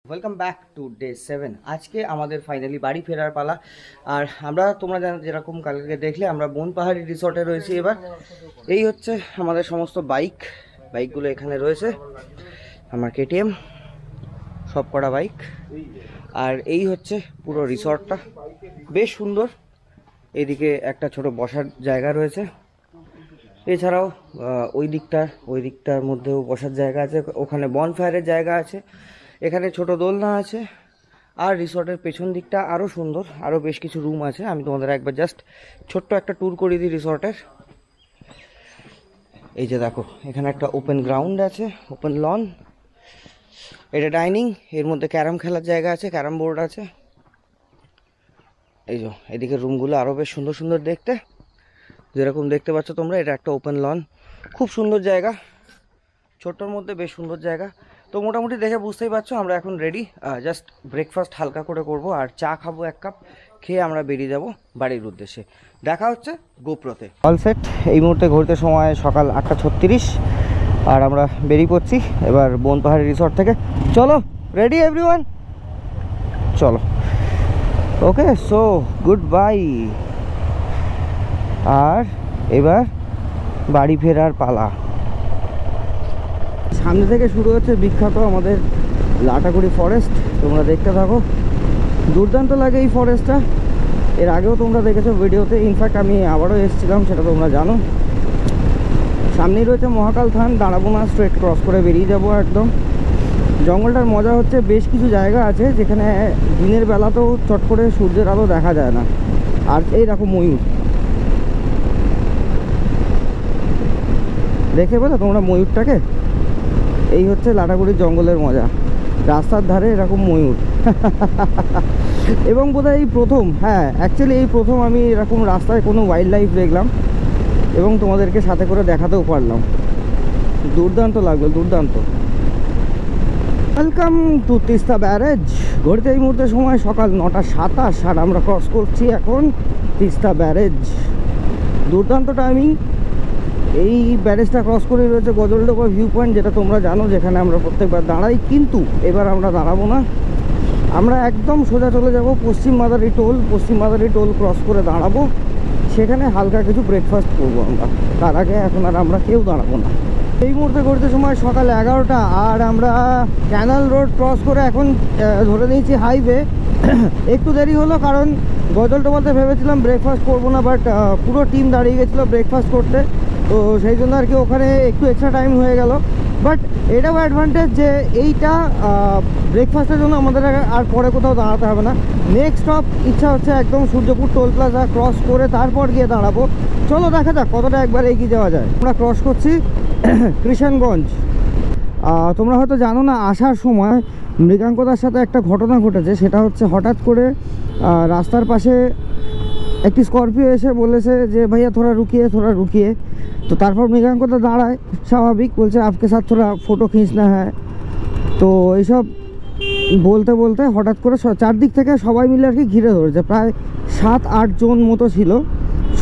Welcome back to day 7। আজকে আমাদের finally বাড়ি ফেরার পালা। আর আমরা তোমরা যেরকম কালকে দেখলে আমরা বনপাহাড়ি রিসর্টে রয়েছি। এবার এই হচ্ছে আমাদের সমস্ত বাইকগুলো এখানে রয়েছে, আমার কেটিএম সব কটা বাইক। আর এই হচ্ছে পুরো রিসর্টটা, বেশ সুন্দর। এইদিকে একটা ছোট বসার জায়গা রয়েছে, এছাড়াও ওই দিকটার মধ্যেও বসার জায়গা আছে, ওখানে বনফায়ারের জায়গা আছে, এখানে ছোট দোলনা আছে। আর রিসর্টের পেছন দিকটা আরও সুন্দর, আরও বেশ কিছু রুম আছে। আমি তোমাদের একবার জাস্ট ছোট্ট একটা ট্যুর করিয়ে দিই রিসর্টের। এই যে দেখো, এখানে একটা ওপেন গ্রাউন্ড আছে, ওপেন লন, এটা ডাইনিং, এর মধ্যে ক্যারাম খেলার জায়গা আছে, ক্যারাম বোর্ড আছে। এই যে এদিকে রুমগুলো আরও বেশ সুন্দর সুন্দর দেখতে, যেরকম দেখতে পাচ্ছ তোমরা। এটা একটা ওপেন লন, খুব সুন্দর জায়গা, ছোট্টর মধ্যে বেশ সুন্দর জায়গা। তো মোটামুটি দেখে বুঝতেই পারছো আমরা এখন রেডি। জাস্ট ব্রেকফাস্ট হালকা করে করব, আর চা খাবো 1 কাপ, খেয়ে আমরা বেরিয়ে যাব বাড়ির উদ্দেশ্যে। দেখা হচ্ছে গোপ্রোতে। All set. এই মুহূর্তে ঘুরতে সময় সকাল 8:36, আর আমরা বেরিয়ে পড়ছি এবার বনপাহাড়ি রিসর্ট থেকে। চলো রেডি এভরিওয়ান, চলো। ওকে, সো গুড বাই। আর এবার বাড়ি ফেরার পালা। সামনে থেকে শুরু হচ্ছে বিখ্যাত আমাদের লাটাগুড়ি ফরেস্ট। তোমরা দেখতে থাকো, দুর্দান্ত লাগে এই ফরেস্টটা। এর আগেও তোমরা দেখেছো ভিডিওতে, ইনফ্যাক্ট আমি আবারও এসেছিলাম, সেটা তোমরা জানো। সামনেই রয়েছে মহাকাল থান, দাঁড়াবো না, স্ট্রেট ক্রস করে বেরিয়ে যাবো একদম। জঙ্গলটার মজা হচ্ছে বেশ কিছু জায়গা আছে যেখানে দিনের বেলাতেও চট করে সূর্যের আলো দেখা যায় না। আর এই দেখো ময়ূর, দেখে বলো তোমরা ময়ূরটাকে। এই হচ্ছে লাটাগুড়ির জঙ্গলের মজা, রাস্তার ধারে এরকম ময়ূর। এবং বোধহয় এই প্রথম, হ্যাঁ অ্যাকচুয়ালি এই প্রথম আমি এরকম রাস্তায় কোনো ওয়াইল্ড লাইফ দেখলাম এবং তোমাদেরকে সাথে করে দেখাতেও পারলাম। দুর্দান্ত লাগলো, দুর্দান্ত। Welcome to Teesta barrage. ঘুরতে এই মুহূর্তে সময় সকাল 9:27, আর আমরা ক্রস করছি এখন তিস্তা ব্যারেজ। দুর্দান্ত টাইমিং। এই ব্যারেজটা ক্রস করে রয়েছে গজলডোবা ভিউ পয়েন্ট, যেটা তোমরা জানো, যেখানে আমরা প্রত্যেকবার দাঁড়াই। কিন্তু এবার আমরা দাঁড়াবো না, আমরা একদম সোজা চলে যাব পশ্চিম মাদারি টোল। পশ্চিম মাদারি টোল ক্রস করে দাঁড়াবো, সেখানে হালকা কিছু ব্রেকফাস্ট করবো আমরা। তার আগে এখন আর আমরা কেউ দাঁড়াবো না। এই মুহূর্তে ঘুরতে সময় সকাল 11টা, আর আমরা ক্যানাল রোড ক্রস করে এখন ধরে নিয়েছি হাইওয়ে। একটু দেরি হলো কারণ গজলডোবাতে ভেবেছিলাম ব্রেকফাস্ট করবো না, বাট পুরো টিম দাঁড়িয়ে গেছিলো ব্রেকফাস্ট করতে, তো সেই জন্য আর কি ওখানে একটু এক্সট্রা টাইম হয়ে গেল। বাট এটাও অ্যাডভান্টেজ যে এইটা ব্রেকফাস্টের জন্য আমাদের আর পরে কোথাও দাঁড়াতে হবে না। নেক্সট স্টপ ইচ্ছা হচ্ছে একদম সূর্যপুর টোল প্লাজা ক্রস করে তারপর গিয়ে দাঁড়াবো। চলো দেখা যাক কতটা একবার এগিয়ে যাওয়া যায়। আমরা ক্রস করছি কৃষাণগঞ্জ। তোমরা হয়তো জানো না, আসার সময় মৃগাঙ্কদার সাথে একটা ঘটনা ঘটেছে। সেটা হচ্ছে হঠাৎ করে রাস্তার পাশে একটি স্করপিও এসে বলেছে যে ভাইয়া থোড়া রুকিয়ে। তো তারপর মৃগাঙ্কদা দাঁড়ায়, স্বাভাবিক, বলছে আপকে সাথ থোড়া ফটো খিঁচনা হ্যায়। তো এইসব বলতে বলতে হঠাৎ করে চারদিক থেকে সবাই মিলে আর কি ঘিরে ধরেছে। প্রায় 7-8 জন মতো ছিল,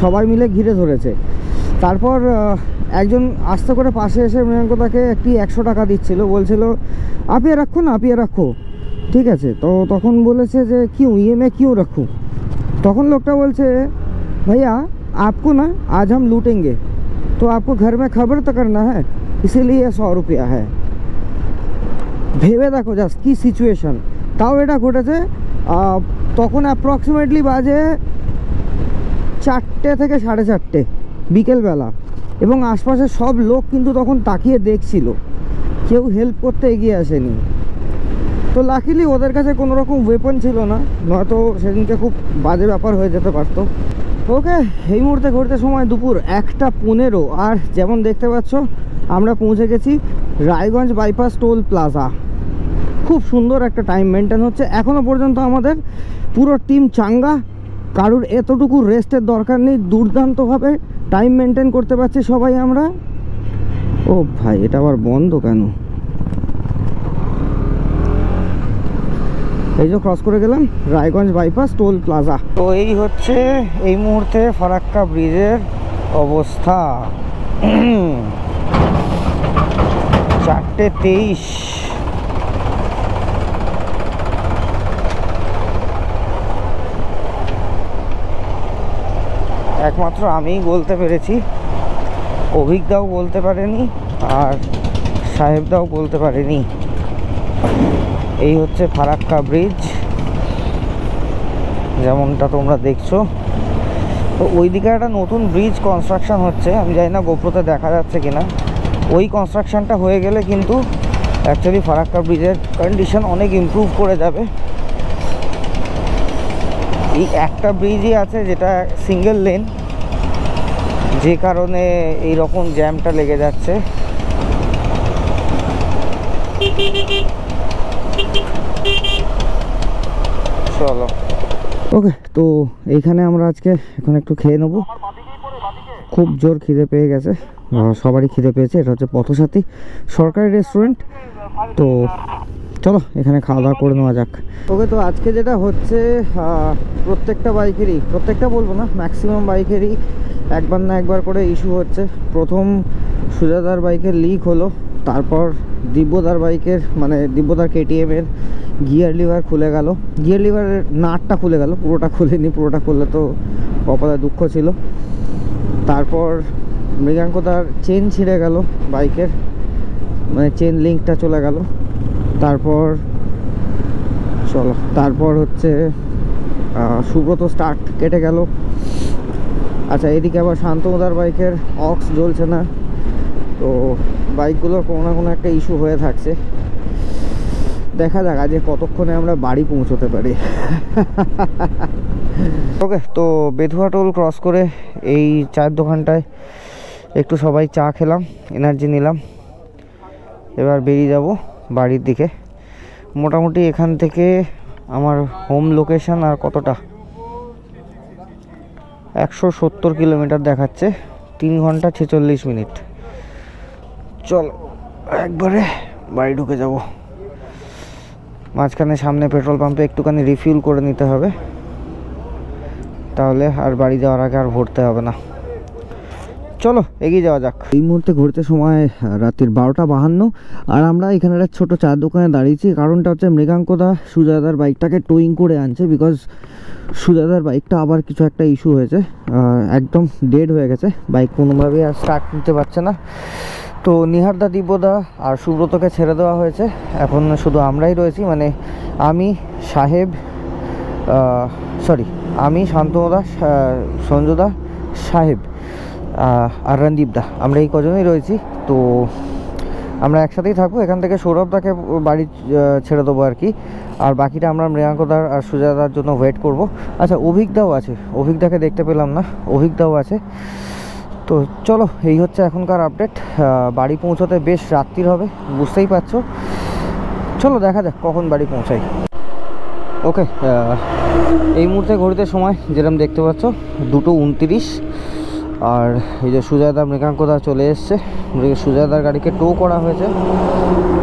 সবাই মিলে ঘিরে ধরেছে। তারপর একজন আস্তে করে পাশে এসে মৃগাঙ্কদাকে একটি 100 টাকা দিচ্ছিল, বলছিল আপিয়ে রাখো, ঠিক আছে। তো তখন বলেছে যে কিউ ইয়ে কিউ রাখু। তখন লোকটা বলছে भैया आपको ना आज हम लूटेंगे, तो आपको घर में खबर तो करना है, इसीलिए 100 रुपया है। ভেবে দেখো জাস্ট কি সিচুয়েশন। তাও এটা ঘটেছে তখন অ্যাপ্রক্সিমেটলি বাজে 4টে থেকে 4:30 বিকেলবেলা, এবং আশপাশের সব লোক কিন্তু তখন তাকিয়ে দেখছিল, কেউ হেল্প করতে এগিয়ে আসেনি। তো লাকিলি ওদের কাছে কোনো রকম ওয়েপন ছিল না, নয়তো সেদিনকে খুব বাজে ব্যাপার হয়ে যেতে পারতো। ওকে, এই মুহূর্তে ঘুরতে সময় দুপুর 1:15, আর যেমন দেখতে পাচ্ছ আমরা পৌঁছে গেছি রায়গঞ্জ বাইপাস টোল প্লাজা। খুব সুন্দর একটা টাইম মেনটেন হচ্ছে এখনও পর্যন্ত। আমাদের পুরো টিম চাঙ্গা, কারুর এতটুকু রেস্টের দরকার নেই, দুর্দান্তভাবে টাইম মেনটেন করতে পারছি সবাই আমরা। ও ভাই, এটা আবার বন্ধ কেন? এই যে ক্রস করে গেলাম রায়গঞ্জ বাইপাস টোল প্লাজা। তো এই হচ্ছে এই মুহূর্তে ফারাক্কা ব্রিজের অবস্থা। 4:23। একমাত্র আমিই বলতে পেরেছি, অভিজ্ঞতাও বলতে পারেনি আর সাহেবদাও বলতে পারেনি। এই হচ্ছে ফারাক্কা ব্রিজ, যেমনটা তোমরা দেখছো। তো ওইদিকে একটা নতুন ব্রিজ কনস্ট্রাকশন হচ্ছে, আমি জানি না গোপ্রোতে দেখা যাচ্ছে কিনা। ওই কনস্ট্রাকশনটা হয়ে গেলে কিন্তু অ্যাকচুয়ালি ফারাক্কা ব্রিজের কন্ডিশন অনেক ইমপ্রুভ করে যাবে। এই একটা ব্রিজই আছে যেটা সিঙ্গেল লেন, যে কারণে এই রকম জ্যামটা লেগে যাচ্ছে। চলো ওকে, তো এইখানে আমরা আজকে এখন একটু খেয়ে নেবো। খুব জোর খিদে পেয়ে গেছে, সবারই খিদে পেয়েছে। এটা হচ্ছে পথসাথী সরকারি রেস্টুরেন্ট। তো চলো এখানে খাওয়া দাওয়া করে নেওয়া যাক। ওকে, তো আজকে যেটা হচ্ছে প্রত্যেকটা বাইকেরই, প্রত্যেকটা বলবো না, ম্যাক্সিমাম বাইকেরই একবার না একবার করে ইস্যু হচ্ছে। প্রথম সুজাদার বাইকের লিক হলো, তারপর দিব্যদার বাইকের মানে দিব্যদার কেটিএমের গিয়ার লিভার খুলে গেল। গিয়ার লিভারের নাটটা খুলে গেল, পুরোটা খুলেনি। পুরোটা খুললে তো কপালে দুঃখ ছিল। তারপর মৃগাঙ্কদার চেন ছিঁড়ে গেল বাইকের, মানে চেন লিঙ্কটা চলে গেল। তারপর হচ্ছে সুব্রত স্টার্ট কেটে গেল। আচ্ছা, এদিকে আবার শান্তনুদার বাইকের অক্স জ্বলছে না। তো বাইকগুলোর কোনো না কোনো একটা ইস্যু হয়ে থাকছে। দেখা যাক আজকে কতক্ষণে আমরা বাড়ি পৌঁছতে পারি। ওকে, তো বেধুয়া টোল ক্রস করে এই চায়ের দোকানটায় একটু সবাই চা খেলাম, এনার্জি নিলাম। এবার বেরিয়ে যাব বাড়ির দিকে। মোটামুটি এখান থেকে আমার হোম লোকেশন আর কতটা 170 কিলোমিটার দেখাচ্ছে, 3 ঘন্টা 46 মিনিট। চলো একবারে বাড়ি ঢুকে যাব। মাঝখানে সামনে পেট্রোল পাম্পে একটুখানি রিফিল করে নিতে হবে, তাহলে আর বাড়ি যাওয়ার আগে আর ভরতে হবে না। চলো এগিয়ে যাওয়া যাক। এই মুহূর্তে ঘুরতে সময় রাত্রির 12:52, আর আমরা এখানে একটা ছোটো চার দোকানে দাঁড়িয়েছি। কারণটা হচ্ছে মৃগাঙ্কদা সুজাদার বাইকটাকে টোয়িং করে আনছে, বিকজ সুজাদার বাইকটা আবার কিছু একটা ইস্যু হয়েছে, একদম ডেড হয়ে গেছে বাইক, কোনোভাবেই আর স্টার্ট নিতে পারছে না। তো নিহারদা, দিব্যদা আর সুব্রতকে ছেড়ে দেওয়া হয়েছে। এখন শুধু আমরাই রয়েছি, মানে আমি, সাহেব, আমি, শান্তনুদা, সঞ্জুদা, সাহেব আর রণদীপদা, আমরা এই কজনই রয়েছি। তো আমরা একসাথেই থাকবো। এখান থেকে সৌরভদাকে বাড়ি ছেড়ে দেবো আর কি, আর বাকিটা আমরা মৃগাঙ্কদার আর সুজাদার জন্য ওয়েট করব। আচ্ছা, অভিজ্ঞতাও আছে, অভিজ্ঞতাকে দেখতে পেলাম না, অভিজ্ঞতাও আছে। তো চলো, এই হচ্ছে এখনকার আপডেট। বাড়ি পৌঁছতে বেশ রাত্রির হবে, বুঝতেই পারছো। চলো দেখা যাক কখন বাড়ি পৌঁছাই। ওকে, এই মুহূর্তে ঘড়িতে সময় যেরকম দেখতে পাচ্ছ 2:29, আর এই যে সুজাদা, মৃগাঙ্কদা চলে এসছে। সুজাদার গাড়িকে টো করা হয়েছে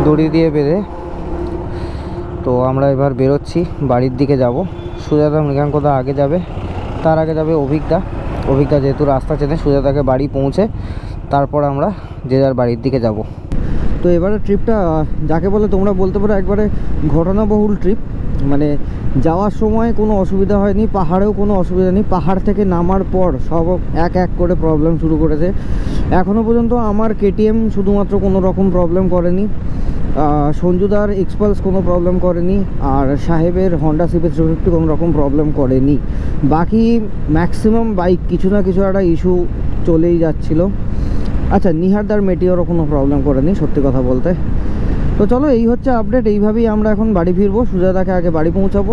দড়ি দিয়ে বেঁধে। তো আমরা এবার বেরোচ্ছি, বাড়ির দিকে যাব। সুজাদা, মৃগাঙ্কদা আগে যাবে, তার আগে যাবে অভিজ্ঞতা যেহেতু রাস্তা চেনে। সুজাদাকে বাড়ি পৌঁছে তারপর আমরা যে যার বাড়ির দিকে যাব। তো এবারে ট্রিপটা যাকে বলে তোমরা বলতে পারো একবারে ঘটনাবহুল ট্রিপ। মানে যাওয়ার সময় কোনো অসুবিধা হয়নি, পাহাড়েও কোনো অসুবিধা নেই। পাহাড় থেকে নামার পর সব এক এক করে প্রবলেম শুরু করেছে। এখনও পর্যন্ত আমার কেটিএম শুধুমাত্র কোনো রকম প্রবলেম করেনি, সঞ্জুদার এক্সপালস কোনো প্রবলেম করেনি, আর সাহেবের হন্ডা সিপি 350 কোনো রকম প্রবলেম করেনি। বাকি ম্যাক্সিমাম বাইক কিছু না কিছু একটা ইস্যু চলেই যাচ্ছিল। আচ্ছা, নিহারদার মেটিওরও কোনো প্রবলেম করেনি সত্যি কথা বলতে। তো চলো, এই হচ্ছে আপডেট। এইভাবেই আমরা এখন বাড়ি ফিরবো। সুজাদাকে আগে বাড়ি পৌঁছাবো,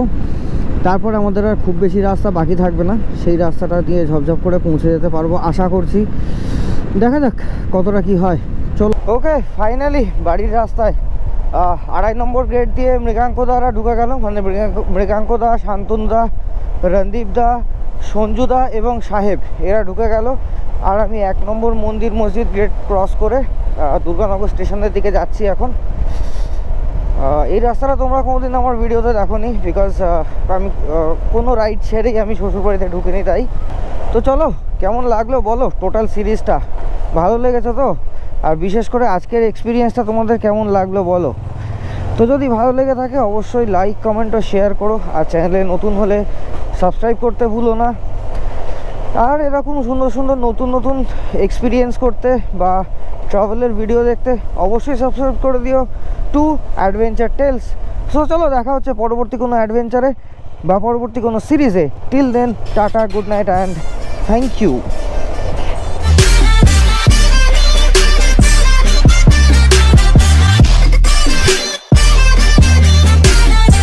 তারপর আমাদের আর খুব বেশি রাস্তা বাকি থাকবে না, সেই রাস্তাটা দিয়ে ঝপঝপ করে পৌঁছে যেতে পারবো আশা করছি। দেখা যাক কতটা কি হয়। চলো, ওকে, ফাইনালি বাড়ির রাস্তায় 2.5 নম্বর গেট দিয়ে মৃগাঙ্কদারা ঢুকে গেল। মানে মৃগাঙ্কদা, শান্তনুদা, রণদীপদা, সঞ্জুদা এবং সাহেব এরা ঢুকে গেল। আর আমি 1 নম্বর মন্দির মসজিদ গেট ক্রস করে দুর্গানগর স্টেশনের দিকে যাচ্ছি এখন। এই রাস্তাটা তোমরা কোনোদিন আমার ভিডিওতে দেখোনি, বিকজ আমি কোনো রাইড ছেড়েই আমি শ্বশুরবাড়িতে ঢুকিনি তাই। তো চলো, কেমন লাগলো বলো টোটাল সিরিজটা? ভালো লেগেছে তো? আর বিশেষ করে আজকের এক্সপিরিয়েন্সটা তোমাদের কেমন লাগলো বলো। তো যদি ভালো লেগে থাকে অবশ্যই লাইক, কমেন্ট ও শেয়ার করো। আর চ্যানেলে নতুন হলে সাবস্ক্রাইব করতে ভুলো না। আর এরকম সুন্দর সুন্দর নতুন নতুন এক্সপিরিয়েন্স করতে বা ট্রাভেলের ভিডিও দেখতে অবশ্যই সাবস্ক্রাইব করে দিও টু অ্যাডভেঞ্চার টেলস। সো চলো দেখা হচ্ছে পরবর্তী কোনো অ্যাডভেঞ্চারে বা পরবর্তী কোনো সিরিজে। Till then tata, good night and thank you.